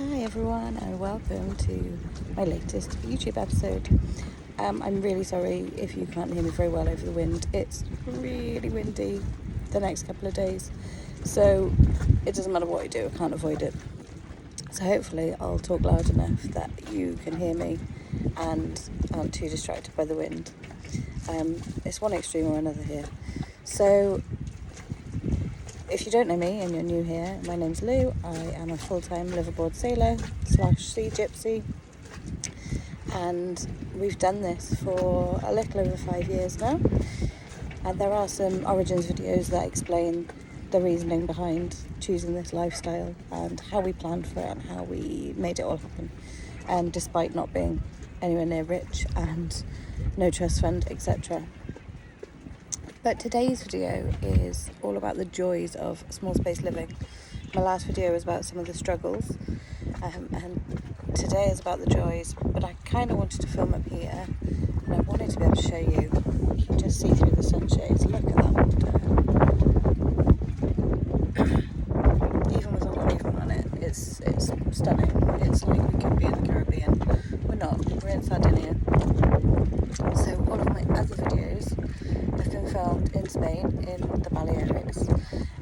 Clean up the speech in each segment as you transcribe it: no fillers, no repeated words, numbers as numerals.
Hi everyone, and welcome to my latest YouTube episode. I'm really sorry if you can't hear me very well over the wind. It's really windy the next couple of days, so it doesn't matter what I do, I can't avoid it. So hopefully I'll talk loud enough that you can hear me and aren't too distracted by the wind. It's one extreme or another here. So if you don't know me and you're new here, my name's Lou. I am a full-time liveaboard sailor / sea gypsy, and we've done this for a little over 5 years now. And there are some origins videos that explain the reasoning behind choosing this lifestyle and how we planned for it and how we made it all happen, despite not being anywhere near rich and no trust fund, etc. But today's video is all about the joys of small space living. My last video was about some of the struggles, and today is about the joys, but I kind of wanted to film up here, and I wanted to be able to show you. You can just see through the sunshades. Look at that water. Even with all the movement on it, it's stunning. It's like we could be in the Caribbean. We're not. We're in Sardinia. So all of my other videos have been filmed in Spain, in the Balearics,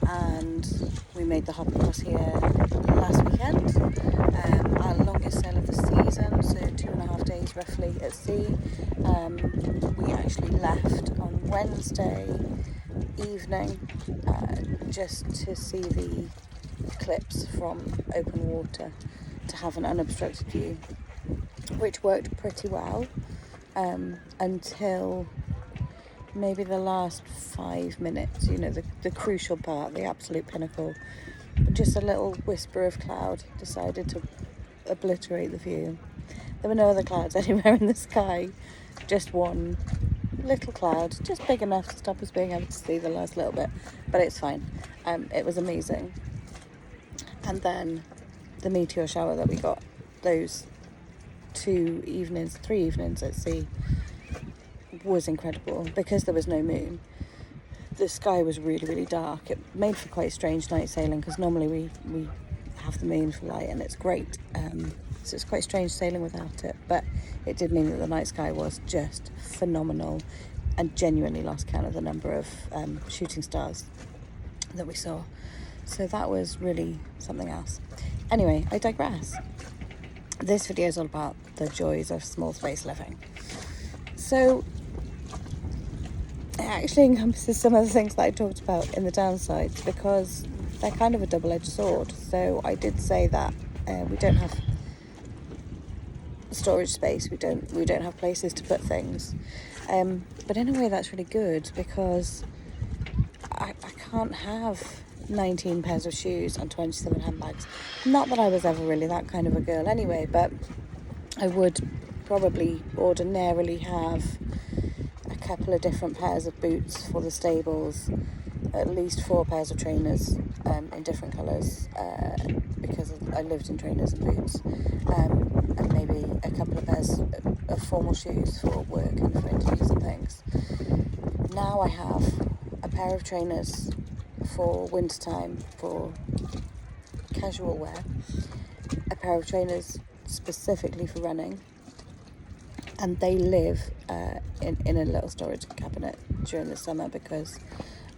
and we made the hop across here last weekend. Our longest sail of the season, so 2.5 days roughly at sea. We actually left on Wednesday evening just to see the eclipse from open water, to have an unobstructed view, which worked pretty well until maybe the last 5 minutes, the crucial part, the absolute pinnacle. Just a little whisper of cloud decided to obliterate the view. There were no other clouds anywhere in the sky, just one little cloud, just big enough to stop us being able to see the last little bit, but it's fine. It was amazing. And then the meteor shower that we got, those 3 evenings at sea, was incredible because there was no moon. The sky was really, really dark. It made for quite strange night sailing because normally we have the moon for light and it's great. So it's quite strange sailing without it, but it did mean that the night sky was just phenomenal, and genuinely lost count of the number of shooting stars that we saw. So that was really something else. Anyway, I digress. This video is all about the joys of small space living. So it actually encompasses some of the things that I talked about in the downsides, because they're kind of a double-edged sword. So I did say that we don't have storage space, we don't have places to put things, but in a way that's really good, because I can't have 19 pairs of shoes and 27 handbags. Not that I was ever really that kind of a girl anyway, but I would probably ordinarily have a couple of different pairs of boots for the stables, at least 4 pairs of trainers in different colours, because I lived in trainers and boots, and maybe a couple of pairs of formal shoes for work and for interviews and things. Now I have a pair of trainers for wintertime, for casual wear, a pair of trainers specifically for running, and they live in a little storage cabinet during the summer because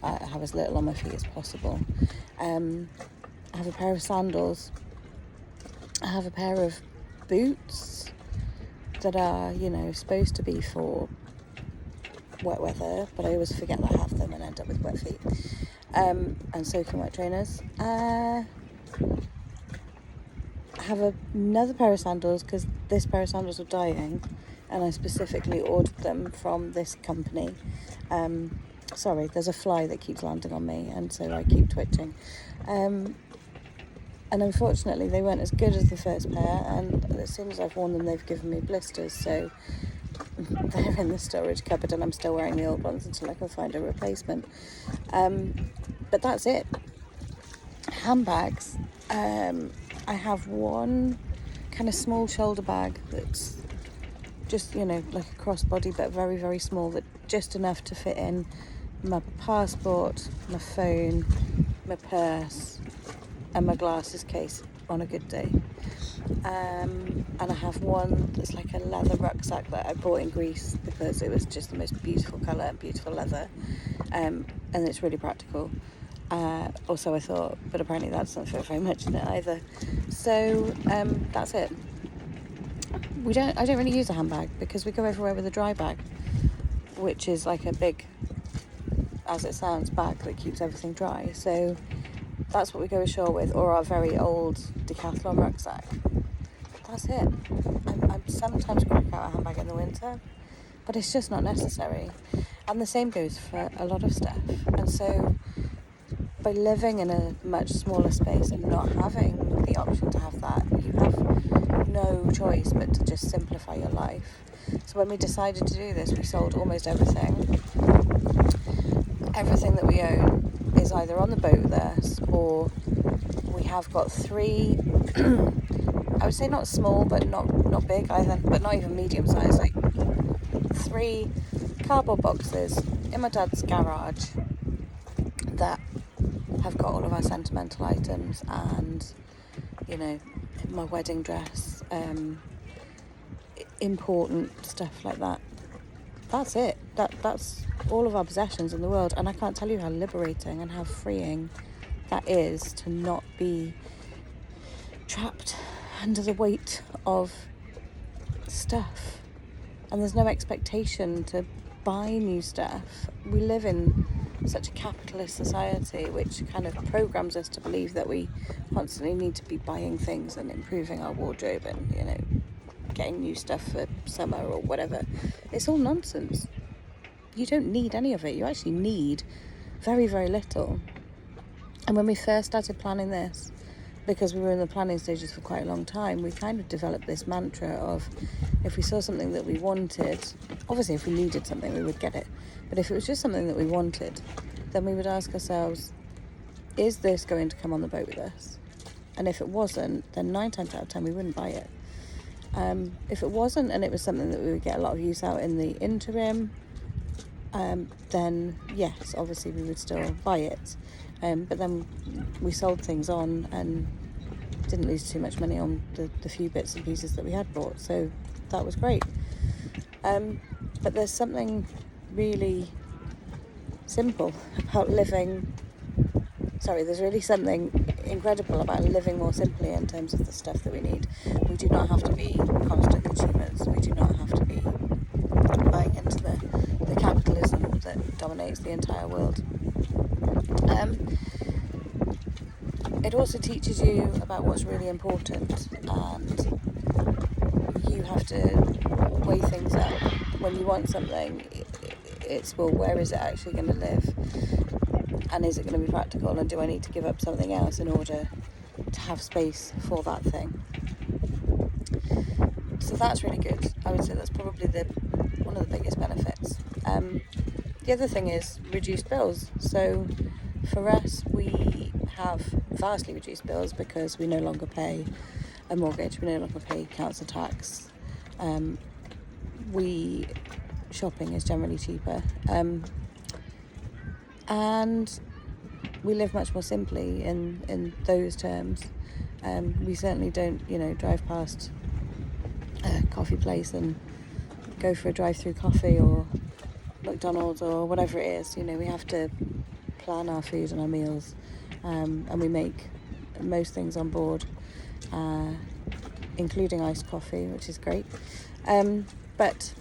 I have as little on my feet as possible. I have a pair of sandals. I have a pair of boots that are, supposed to be for wet weather, but I always forget that I have them and end up with wet feet. And soaking wet trainers. I have another pair of sandals because this pair of sandals were dying, and I specifically ordered them from this company. Sorry, there's a fly that keeps landing on me, and so I keep twitching. And unfortunately, they weren't as good as the first pair, and as soon as I've worn them, they've given me blisters, so they're in the storage cupboard, and I'm still wearing the old ones until I can find a replacement. But that's it. Handbags. I have one kind of small shoulder bag that's just, like a crossbody, but very, very small, that just enough to fit in my passport, my phone, my purse, and my glasses case on a good day. And I have one that's like a leather rucksack that I bought in Greece because it was just the most beautiful colour and beautiful leather, and it's really practical. Also I thought, but apparently that doesn't fit very much in it either. So that's it. I don't really use a handbag because we go everywhere with a dry bag, which is like a big, as it sounds, bag that keeps everything dry. So that's what we go ashore with, or our very old Decathlon rucksack. That's it. I sometimes crack out a handbag in the winter, but it's just not necessary. And the same goes for a lot of stuff. And so by living in a much smaller space and not having the option to have that, you have no choice but to just simplify your life. So when we decided to do this, we sold almost everything. Everything that we own is either on the boat with us, or we have got 3 I would say not small but not big either, but not even medium size, like 3 cardboard boxes in my dad's garage that have got all of our sentimental items and, you know, my wedding dress, important stuff like that. That's it. That's all of our possessions in the world, and I can't tell you how liberating and how freeing that is to not be trapped under the weight of stuff. And there's no expectation to buy new stuff. We live in such a capitalist society which kind of programs us to believe that we constantly need to be buying things and improving our wardrobe and, you know, getting new stuff for summer or whatever. It's all nonsense. You don't need any of it. You actually need very, very little. And when we first started planning this, because we were in the planning stages for quite a long time, we kind of developed this mantra of, if we saw something that we wanted, obviously if we needed something we would get it, but if it was just something that we wanted, then we would ask ourselves, is this going to come on the boat with us? And if it wasn't, then 9 times out of 10 we wouldn't buy it. If it wasn't, and it was something that we would get a lot of use out in the interim, then yes, obviously we would still buy it. But then we sold things on and didn't lose too much money on the few bits and pieces that we had bought, so that was great. But there's something really simple about there's really something incredible about living more simply in terms of the stuff that we need. We do not have to be constant consumers. We do not have to be buying into the capitalism that dominates the entire world. It also teaches you about what's really important, and you have to weigh things up. When you want something, it's, well, where is it actually going to live? And is it going to be practical? And do I need to give up something else in order to have space for that thing? So that's really good. I would say that's probably one of the biggest benefits. The other thing is reduced bills. So for us, we have vastly reduced bills because we no longer pay a mortgage, we no longer pay council tax. Shopping is generally cheaper. And we live much more simply in those terms. We certainly don't, drive past a coffee place and go for a drive-through coffee or McDonald's or whatever it is. We have to plan our food and our meals, and we make most things on board, including iced coffee, which is great. But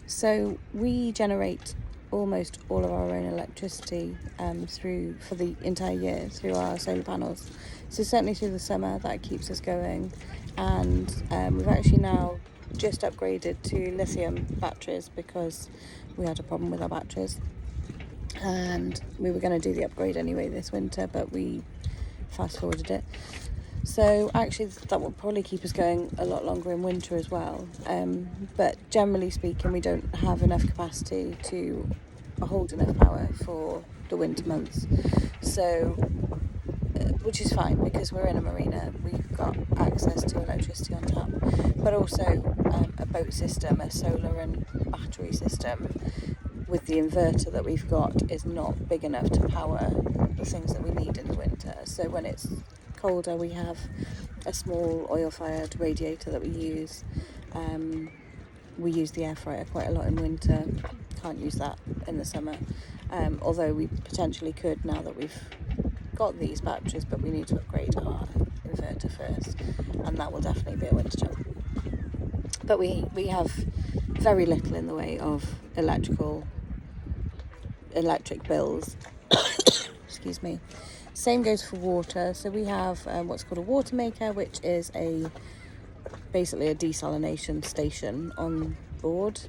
so we generate almost all of our own electricity for the entire year through our solar panels. So certainly through the summer that keeps us going, and we've actually now just upgraded to lithium batteries because we had a problem with our batteries, and we were going to do the upgrade anyway this winter, but we fast forwarded it. So actually that will probably keep us going a lot longer in winter as well. But generally speaking, we don't have enough capacity to hold enough power for the winter months. So, which is fine because we're in a marina, we've got access to electricity on tap, but also a boat system, a solar and battery system with the inverter that we've got is not big enough to power the things that we need in the winter. So when it's colder, we have a small oil-fired radiator that we use. We use the air fryer quite a lot in winter. Can't use that in the summer, although we potentially could now that we've got these batteries, but we need to upgrade our inverter first, and that will definitely be a winter job. But we have very little in the way of electric bills. Excuse me. Same goes for water. So we have what's called a water maker, which is basically a desalination station on board.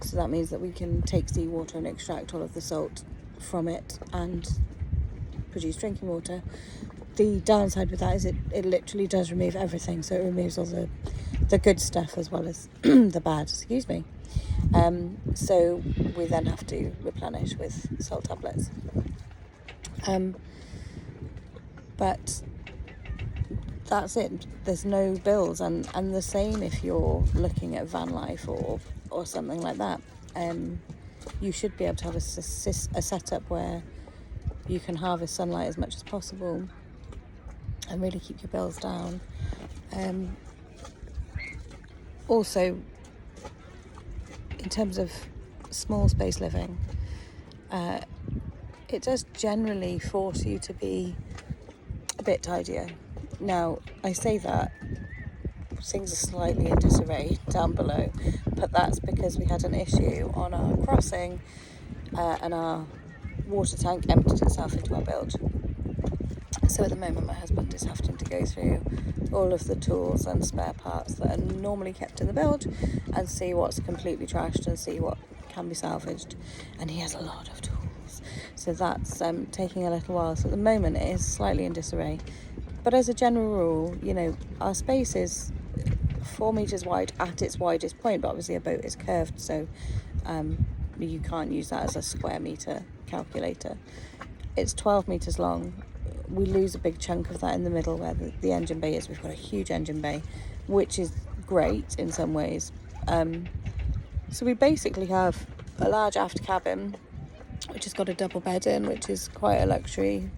So that means that we can take seawater and extract all of the salt from it and produce drinking water. The downside with that is it literally does remove everything. So it removes all the good stuff as well as the bad, excuse me. So we then have to replenish with salt tablets. But that's it. There's no bills, and the same if you're looking at van life or something like that. You should be able to have a setup where you can harvest sunlight as much as possible and really keep your bills down. Also, in terms of small space living, it does generally force you to be a bit tidier. Now, I say that things are slightly in disarray down below, but that's because we had an issue on our crossing and our water tank emptied itself into our bilge. So at the moment my husband is having to go through all of the tools and spare parts that are normally kept in the bilge and see what's completely trashed and see what can be salvaged, and he has a lot of tools, so that's taking a little while. So at the moment it is slightly in disarray, but as a general rule, our space is 4 meters wide at its widest point, but obviously a boat is curved, so you can't use that as a square meter calculator. It's 12 meters long. We lose a big chunk of that in the middle where the engine bay is. We've got a huge engine bay, which is great in some ways. So we basically have a large aft cabin, which has got a double bed in, which is quite a luxury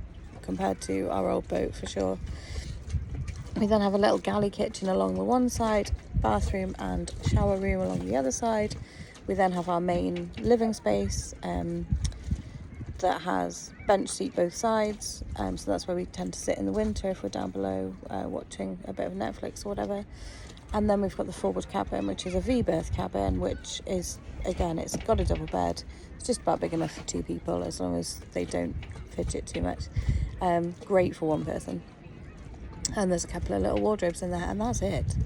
compared to our old boat for sure. We then have a little galley kitchen along the one side, bathroom and shower room along the other side. We then have our main living space that has bench seat both sides, so that's where we tend to sit in the winter if we're down below watching a bit of Netflix or whatever. And then we've got the forward cabin, which is a V-berth cabin, which is, again, it's got a double bed. It's just about big enough for 2 people as long as they don't fidget too much. Great for 1 person. And there's a couple of little wardrobes in there, and that's it.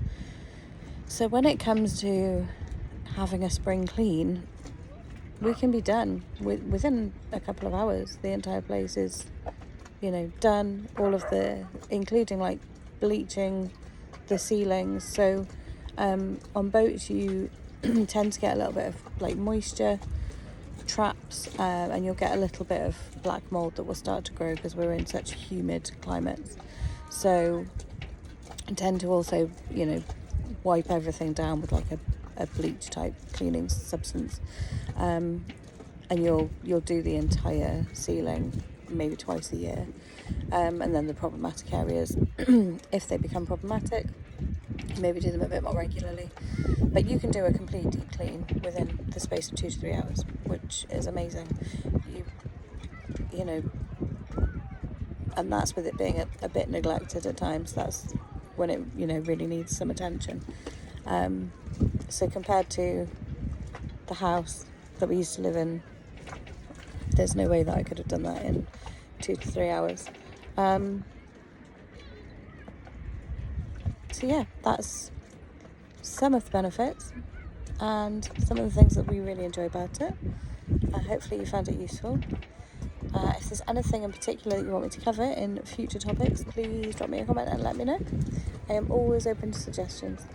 So when it comes to having a spring clean, we can be done within a couple of hours. The entire place is, done. All of including like bleaching the ceilings. So on boats you tend to get a little bit of like moisture traps, and you'll get a little bit of black mold that will start to grow because we're in such humid climates. So I tend to also, wipe everything down with like a bleach type cleaning substance, and you'll do the entire ceiling maybe twice a year, and then the problematic areas, if they become problematic, maybe do them a bit more regularly. But you can do a complete deep clean within the space of 2 to 3 hours, which is amazing. And that's with it being a bit neglected at times. That's when it really needs some attention. So compared to the house that we used to live in, there's no way that I could have done that in 2 to 3 hours. So yeah, that's some of the benefits and some of the things that we really enjoy about it. Hopefully you found it useful. If there's anything in particular that you want me to cover in future topics, please drop me a comment and let me know. I am always open to suggestions.